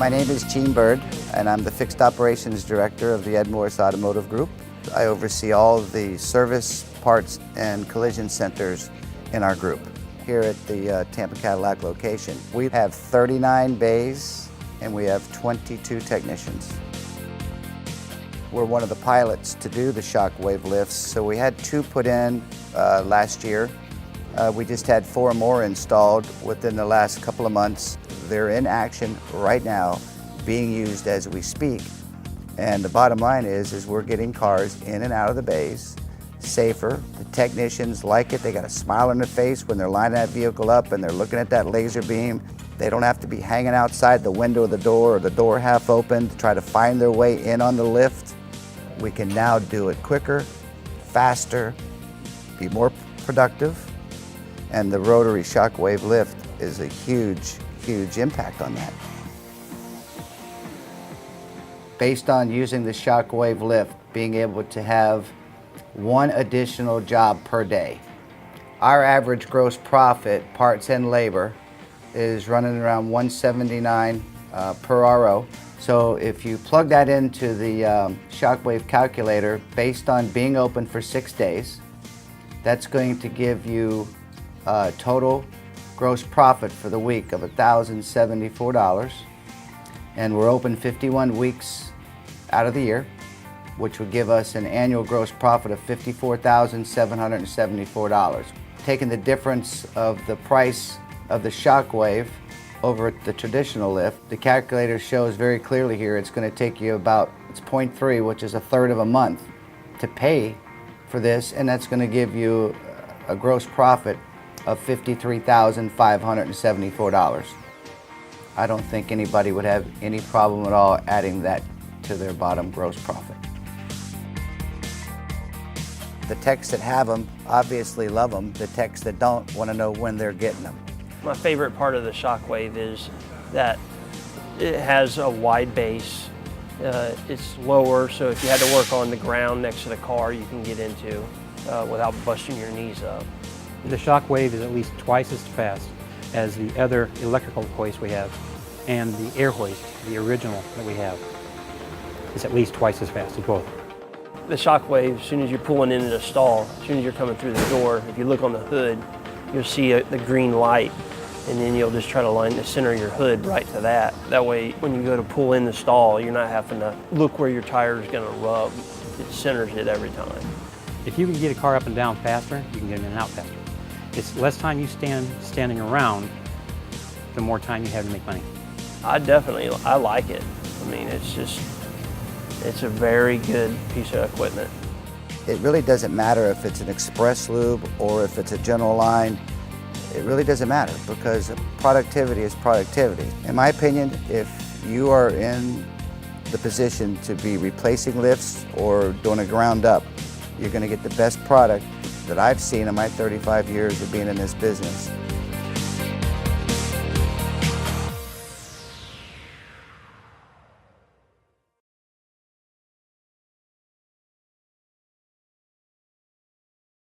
My name is Byrd, and I'm the Fixed Operations Director of the Ed Morse Automotive Group. I oversee all of the service, parts, and collision centers in our group. Here at the Tampa Cadillac location, we have 39 bays and we have 22 technicians. We're one of the pilots to do the Shockwave lifts, so we had 2 put in last year. We just had 4 more installed within the last couple of months. They're in action right now, being used as we speak. And the bottom line is we're getting cars in and out of the bays safer. The technicians like it. They got a smile on their face when they're lining that vehicle up and they're looking at that laser beam. They don't have to be hanging outside the window of the door or the door half open to try to find their way in on the lift. We can now do it quicker, faster, be more productive, and the Rotary Shockwave lift is a huge, huge impact on that. Based on using the Shockwave lift, being able to have 1 additional job per day, our average gross profit, parts and labor, is running around $179 per RO. So if you plug that into the Shockwave calculator, based on being open for 6 days, that's going to give you a total gross profit for the week of $1,074. And we're open 51 weeks out of the year, which would give us an annual gross profit of $54,774. Taking the difference of the price of the Shockwave over the traditional lift, the calculator shows very clearly here it's going to take you about, it's 0.3, which is 1/3 of a month to pay for this, and that's going to give you a gross profit of $53,574. I don't think anybody would have any problem at all adding that to their bottom gross profit. The techs that have them obviously love them. The techs that don't want to know when they're getting them. My favorite part of the Shockwave is that it has a wide base. It's lower, so if you had to work on the ground next to the car, you can get into without busting your knees up. The Shockwave is at least twice as fast as the other electrical hoist we have, and the air hoist, the original that we have, is at least twice as fast as both. The Shockwave, as soon as you're pulling into the stall, as soon as you're coming through the door, if you look on the hood, you'll see the green light, and then you'll just try to line the center of your hood right to that. That way, when you go to pull in the stall, you're not having to look where your tire is going to rub. It centers it every time. If you can get a car up and down faster, you can get in and out faster. It's less time you standing around, the more time you have to make money. I like it. I mean, it's a very good piece of equipment. It really doesn't matter if it's an express lube or if it's a general line. It really doesn't matter because productivity is productivity. In my opinion, if you are in the position to be replacing lifts or doing a ground up, you're going to get the best product that I've seen in my 35 years of being in this business.